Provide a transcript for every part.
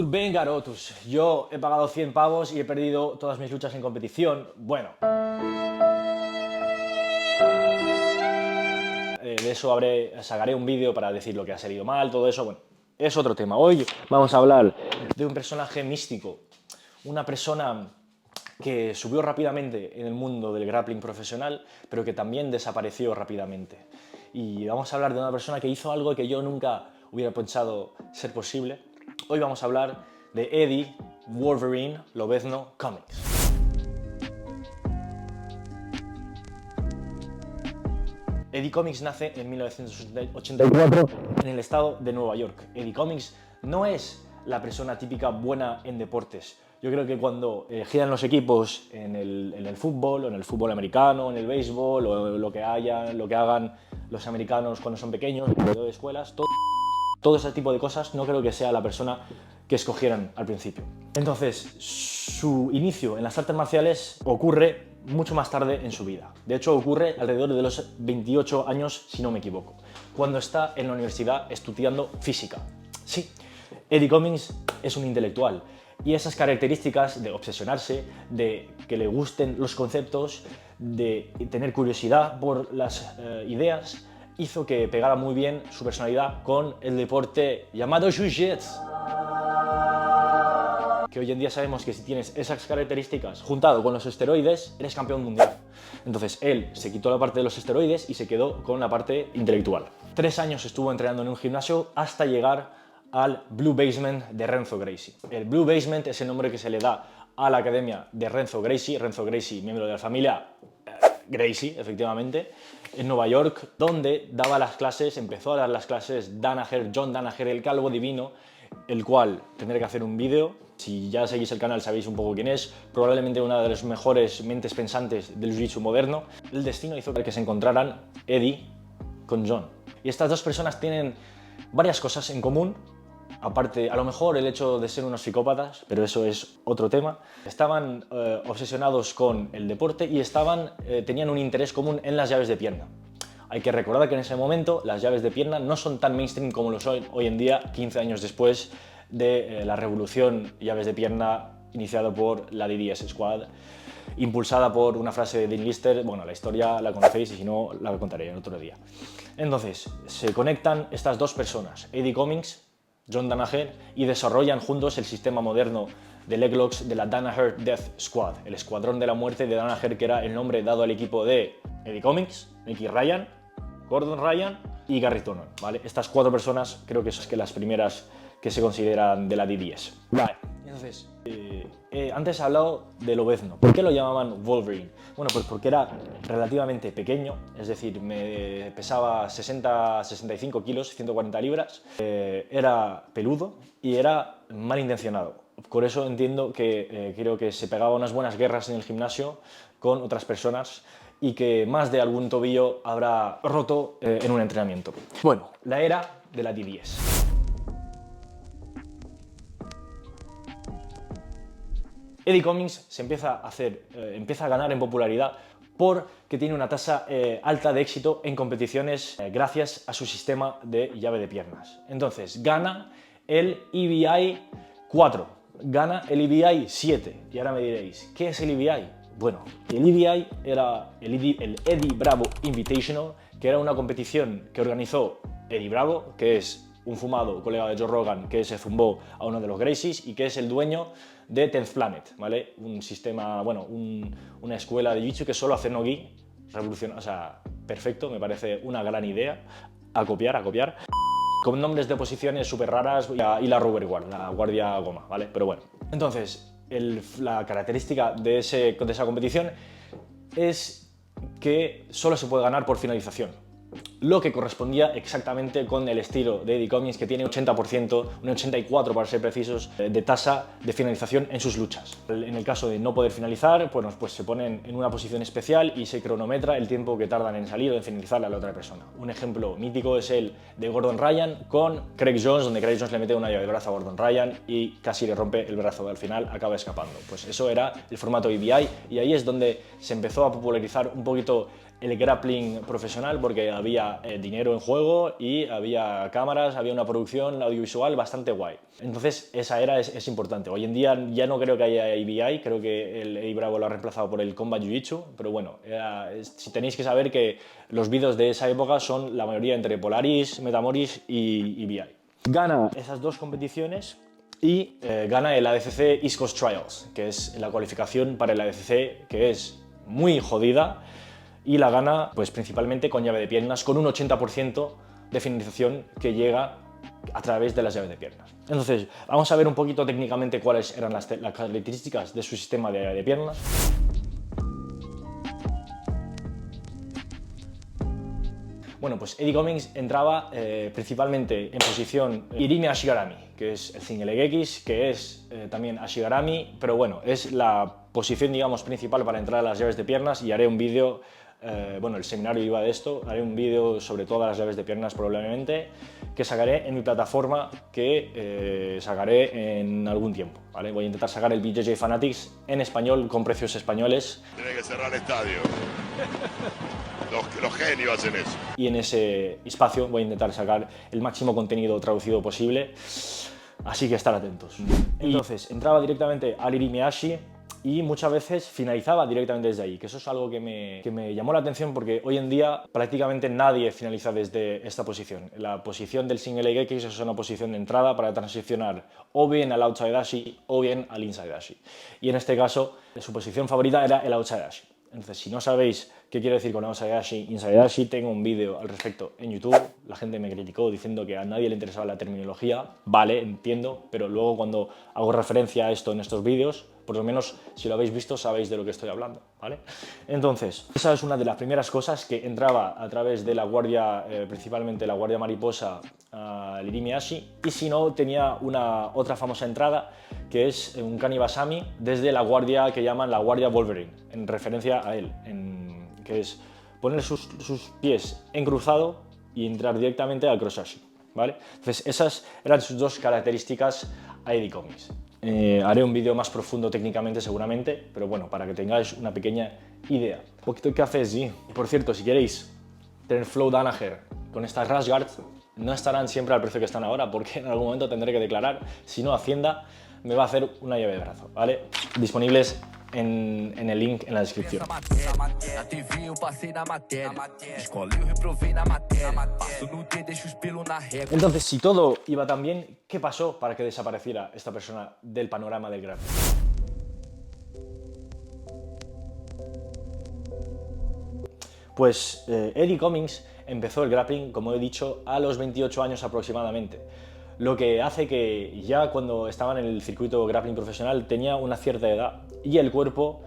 Bien, garotos, yo he pagado 100 pavos y he perdido todas mis luchas en competición. Bueno, de eso sacaré un vídeo para decir lo que ha salido mal, todo eso. Bueno, es otro tema. Hoy vamos a hablar de un personaje místico, una persona que subió rápidamente en el mundo del grappling profesional, pero que también desapareció rápidamente. Y vamos a hablar de una persona que hizo algo que yo nunca hubiera pensado ser posible. Hoy vamos a hablar de Eddie Wolverine Lobezno Cummings. Eddie Cummings nace en 1984 en el estado de Nueva York. Eddie Cummings no es la persona típica buena en deportes. Yo creo que cuando giran los equipos en el fútbol, o en el fútbol americano, en el béisbol, o lo que hagan los americanos cuando son pequeños, de escuelas, todo ese tipo de cosas, no creo que sea la persona que escogieran al principio. Entonces, su inicio en las artes marciales ocurre mucho más tarde en su vida. De hecho, ocurre alrededor de los 28 años, si no me equivoco, cuando está en la universidad estudiando física. Sí, Eddie Cummings es un intelectual y esas características de obsesionarse, de que le gusten los conceptos, de tener curiosidad por las ideas, hizo que pegara muy bien su personalidad con el deporte llamado Jiu-Jitsu. Que hoy en día sabemos que si tienes esas características juntado con los esteroides, eres campeón mundial. Entonces él se quitó la parte de los esteroides y se quedó con la parte intelectual. 3 años estuvo entrenando en un gimnasio hasta llegar al Blue Basement de Renzo Gracie. El Blue Basement es el nombre que se le da a la academia de Renzo Gracie, miembro de la familia Gracie, efectivamente, en Nueva York, donde daba las clases, empezó a dar las clases John Danaher, el calvo divino, el cual tendré que hacer un vídeo. Si ya seguís el canal sabéis un poco quién es, probablemente una de las mejores mentes pensantes del jiu-jitsu moderno. El destino hizo que se encontraran Eddie con John. Y estas dos personas tienen varias cosas en común, aparte, a lo mejor el hecho de ser unos psicópatas, pero eso es otro tema. Estaban obsesionados con el deporte y tenían un interés común en las llaves de pierna. Hay que recordar que en ese momento las llaves de pierna no son tan mainstream como lo son hoy en día, 15 años después de la revolución llaves de pierna iniciada por la DDS Squad, impulsada por una frase de Dean Lister. Bueno, la historia la conocéis y si no la contaré en otro día. Entonces, se conectan estas dos personas, Eddie Cummings, John Danaher, y desarrollan juntos el sistema moderno de leg locks de la Danaher Death Squad, el escuadrón de la muerte de Danaher, que era el nombre dado al equipo de Eddie Cummings, Nicky Ryan, Gordon Ryan y Gary Tonon, ¿vale? Estas 4 personas creo que son las primeras que se consideran de la DDS. Vale, entonces, antes he hablado de Lobezno. ¿Por qué lo llamaban Wolverine? Bueno, pues porque era relativamente pequeño, es decir, me pesaba 65 kilos, 140 libras, era peludo y era malintencionado. Por eso entiendo que creo que se pegaba unas buenas guerras en el gimnasio con otras personas y que más de algún tobillo habrá roto en un entrenamiento. Bueno, la era de la DDS. Eddie Cummings se empieza a ganar en popularidad porque tiene una tasa alta de éxito en competiciones gracias a su sistema de llave de piernas. Entonces, gana el EBI 4, gana el EBI 7. Y ahora me diréis, ¿qué es el EBI? Bueno, el EBI era el Eddie Bravo Invitational, que era una competición que organizó Eddie Bravo, que es un fumado colega de Joe Rogan que se zumbó a uno de los Gracies y que es el dueño de 10th Planet, ¿vale? Un sistema, bueno, una escuela de jiu-jitsu que solo hace no-gi, o sea, perfecto, me parece una gran idea, a copiar, con nombres de posiciones súper raras y la Rubber Guard, la guardia goma, ¿vale? Pero bueno, entonces, la característica de esa competición es que solo se puede ganar por finalización, lo que correspondía exactamente con el estilo de Eddie Cummings, que tiene 80%, un 84% para ser precisos, de tasa de finalización en sus luchas. En el caso de no poder finalizar, pues se ponen en una posición especial y se cronometra el tiempo que tardan en salir o en finalizar a la otra persona. Un ejemplo mítico es el de Gordon Ryan con Craig Jones, donde Craig Jones le mete una llave de brazo a Gordon Ryan y casi le rompe el brazo, al final acaba escapando. Pues eso era el formato EBI y ahí es donde se empezó a popularizar un poquito el grappling profesional porque había dinero en juego y había cámaras, había una producción audiovisual bastante guay. Entonces esa era es importante. Hoy en día ya no creo que haya ABI, creo que el Eddie Bravo lo ha reemplazado por el Combat Jiu-Jitsu, pero bueno, si tenéis que saber que los vídeos de esa época son la mayoría entre Polaris, Metamoris y ABI. Gana esas dos competiciones y gana el ADCC East Coast Trials, que es la cualificación para el ADCC, que es muy jodida, y la gana pues principalmente con llave de piernas, con un 80% de finalización que llega a través de las llaves de piernas. Entonces, vamos a ver un poquito técnicamente cuáles eran las características de su sistema de llave de piernas. Bueno, pues Eddie Cummings entraba principalmente en posición Irimi Ashigarami, que es el single leg X, que es también Ashigarami, pero bueno, es la posición, digamos, principal para entrar a las llaves de piernas, y haré un vídeo, bueno, el seminario iba de esto, haré un vídeo sobre todas las llaves de piernas probablemente, que sacaré en mi plataforma, que sacaré en algún tiempo, ¿vale? Voy a intentar sacar el BJJ Fanatics en español, con precios españoles. Tiene que cerrar el estadio. Los genios hacen eso. Y en ese espacio voy a intentar sacar el máximo contenido traducido posible, así que estar atentos. Entonces, entraba directamente al Irimi Ashi y muchas veces finalizaba directamente desde ahí, que eso es algo que me llamó la atención porque hoy en día prácticamente nadie finaliza desde esta posición. La posición del single leg X es una posición de entrada para transicionar o bien al outside Ashi o bien al inside Ashi. Y en este caso, su posición favorita era el outside Ashi. Entonces, si no sabéis qué quiero decir con outside Ashi, inside Ashi, tengo un vídeo al respecto en YouTube. La gente me criticó diciendo que a nadie le interesaba la terminología. Vale, entiendo, pero luego cuando hago referencia a esto en estos vídeos, por lo menos si lo habéis visto sabéis de lo que estoy hablando, ¿vale? Entonces, esa es una de las primeras cosas, que entraba a través de la guardia, principalmente la guardia mariposa, al Irimi Ashi, y si no, tenía otra famosa entrada, que es un Kanibasami desde la guardia que llaman la guardia Wolverine, en referencia a él, que es poner sus pies en cruzado y entrar directamente al cross Ashi, ¿vale? Entonces, esas eran sus dos características a Eddie Cummings. Haré un vídeo más profundo técnicamente seguramente, pero bueno, para que tengáis una pequeña idea. Un poquito de café, sí. Por cierto, si queréis tener flow Danaher con estas rash guards, no estarán siempre al precio que están ahora, porque en algún momento tendré que declarar, si no Hacienda me va a hacer una llave de brazo, ¿vale? Disponibles en el link en la descripción. Entonces, si todo iba tan bien, ¿qué pasó para que desapareciera esta persona del panorama del grappling? Pues Eddie Cummings empezó el grappling, como he dicho, a los 28 años aproximadamente, lo que hace que ya cuando estaba en el circuito grappling profesional tenía una cierta edad y el cuerpo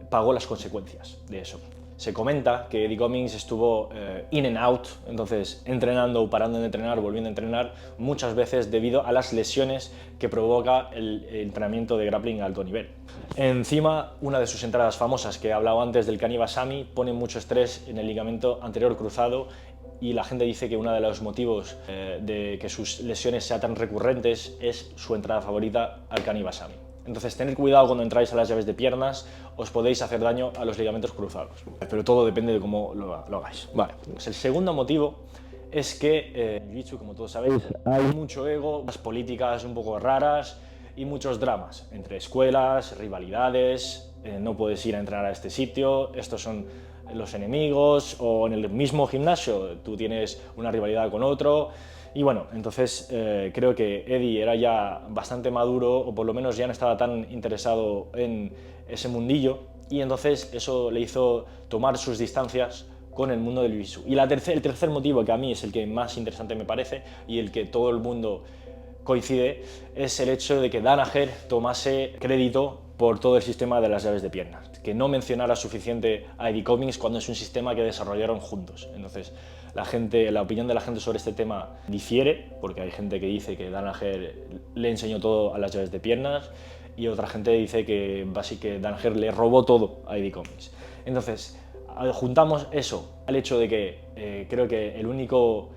pagó las consecuencias de eso. Se comenta que Eddie Cummings estuvo in and out, entonces entrenando, parando de entrenar, volviendo a entrenar, muchas veces debido a las lesiones que provoca el entrenamiento de grappling a alto nivel. Encima, una de sus entradas famosas que he hablado antes del Kanibasami pone mucho estrés en el ligamento anterior cruzado, y la gente dice que uno de los motivos de que sus lesiones sean tan recurrentes es su entrada favorita al Kanibasami. Entonces, tened cuidado cuando entráis a las llaves de piernas, os podéis hacer daño a los ligamentos cruzados. Pero todo depende de cómo lo hagáis. Vale, pues el segundo motivo es que en Jiu-Jitsu, como todos sabéis, hay mucho ego, las políticas un poco raras y muchos dramas entre escuelas, rivalidades, no puedes ir a entrenar a este sitio, estos son los enemigos, o en el mismo gimnasio tú tienes una rivalidad con otro. Y bueno, entonces creo que Eddie era ya bastante maduro, o por lo menos ya no estaba tan interesado en ese mundillo, y entonces eso le hizo tomar sus distancias con el mundo del Jiu-Jitsu. Y el tercer motivo, que a mí es el que más interesante me parece y el que todo el mundo coincide, es el hecho de que Danaher tomase crédito por todo el sistema de las llaves de piernas, que no mencionara suficiente a Eddie Cummings cuando es un sistema que desarrollaron juntos. Entonces, la opinión de la gente sobre este tema difiere, porque hay gente que dice que Danaher le enseñó todo a las llaves de piernas, y otra gente dice que básicamente Danaher le robó todo a Eddie Cummings. Entonces, juntamos eso al hecho de que creo que el único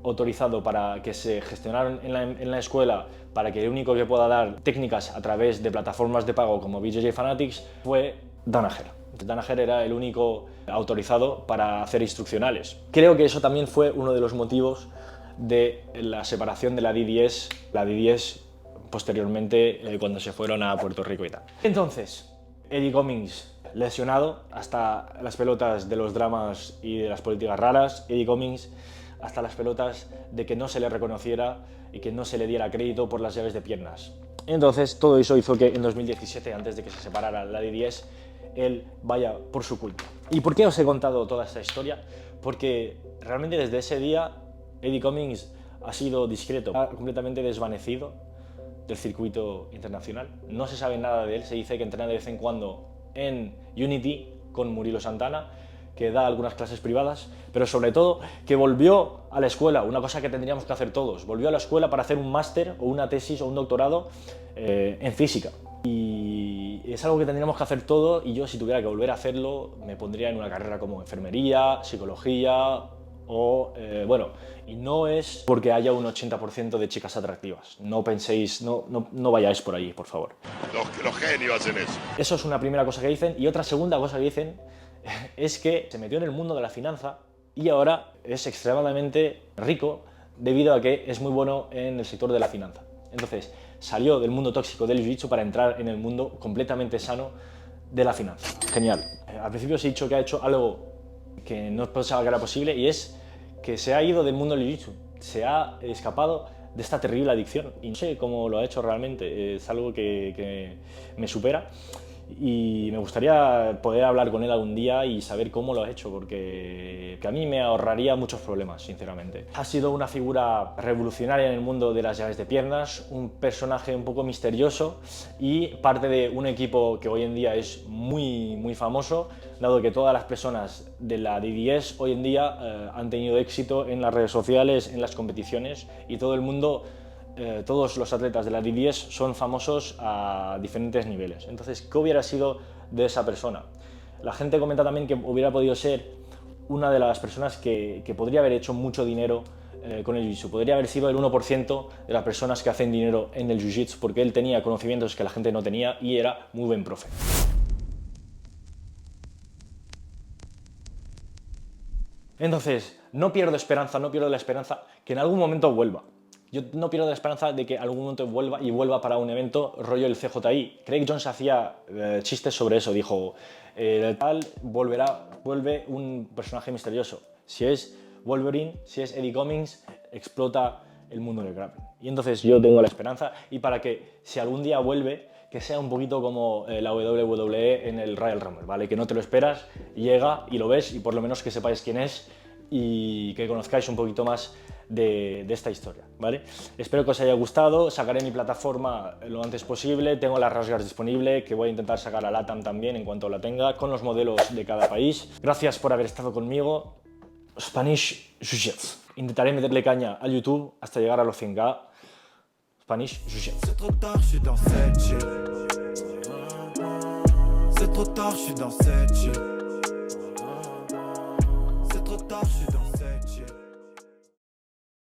autorizado para que se gestionaran en la escuela, para que el único que pueda dar técnicas a través de plataformas de pago como BJJ Fanatics, fue Danaher. Danaher era el único autorizado para hacer instruccionales. Creo que eso también fue uno de los motivos de la separación de la D10, posteriormente cuando se fueron a Puerto Rico y tal. Entonces, Eddie Cummings lesionado hasta las pelotas de los dramas y de las políticas raras, Eddie Cummings hasta las pelotas de que no se le reconociera y que no se le diera crédito por las llaves de piernas. Entonces, todo eso hizo que en 2017, antes de que se separara la D10, él vaya por su culpa. ¿Y por qué os he contado toda esta historia? Porque realmente desde ese día Eddie Cummings ha sido discreto, completamente desvanecido del circuito internacional. No se sabe nada de él, se dice que entrena de vez en cuando en Unity con Murilo Santana, que da algunas clases privadas, pero sobre todo que volvió a la escuela, una cosa que tendríamos que hacer todos, volvió a la escuela para hacer un máster o una tesis o un doctorado en física. Y es algo que tendríamos que hacer todos, y yo, si tuviera que volver a hacerlo, me pondría en una carrera como enfermería, psicología o, bueno, y no es porque haya un 80% de chicas atractivas. No penséis, no vayáis por ahí, por favor. Los genios hacen eso. Eso es una primera cosa que dicen, y otra segunda cosa que dicen es que se metió en el mundo de la finanza y ahora es extremadamente rico debido a que es muy bueno en el sector de la finanza. Entonces, salió del mundo tóxico del jiu-jitsu para entrar en el mundo completamente sano de la finanza. Genial. Al principio os he dicho que ha hecho algo que no pensaba que era posible, y es que se ha ido del mundo del jiu-jitsu, se ha escapado de esta terrible adicción. Y no sé cómo lo ha hecho realmente, es algo que me supera. Y me gustaría poder hablar con él algún día y saber cómo lo ha hecho, porque a mí me ahorraría muchos problemas, sinceramente. Ha sido una figura revolucionaria en el mundo de las llaves de piernas, un personaje un poco misterioso y parte de un equipo que hoy en día es muy famoso, dado que todas las personas de la D10 hoy en día han tenido éxito en las redes sociales, en las competiciones, y todo el mundo, todos los atletas de la D10 son famosos a diferentes niveles. Entonces, ¿qué hubiera sido de esa persona? La gente comenta también que hubiera podido ser una de las personas que podría haber hecho mucho dinero con el jiu-jitsu. Podría haber sido el 1% de las personas que hacen dinero en el jiu-jitsu, porque él tenía conocimientos que la gente no tenía y era muy buen profe. Entonces, no pierdo la esperanza que en algún momento vuelva. Yo no pierdo la esperanza de que algún momento vuelva para un evento rollo el CJI. Craig Jones hacía chistes sobre eso, dijo, vuelve un personaje misterioso. Si es Wolverine, si es Eddie Cummings, explota el mundo del grappling. Y entonces yo tengo la esperanza, y para que si algún día vuelve, que sea un poquito como la WWE en el Royal Rumble, ¿vale? Que no te lo esperas, llega y lo ves, y por lo menos que sepáis quién es y que conozcáis un poquito más de esta historia, ¿vale? Espero que os haya gustado. Sacaré mi plataforma lo antes posible, tengo la Rasgars disponible, que voy a intentar sacar a LATAM también en cuanto la tenga, con los modelos de cada país. Gracias por haber estado conmigo. Spanish Jiu-Jitsu. Intentaré meterle caña a YouTube hasta llegar a los 100K. Spanish Jiu-Jitsu. C'est trop tard, je suis dans cette shit. C'est trop tard, je suis dans cette shit. C'est trop tard, je suis dans cette shit.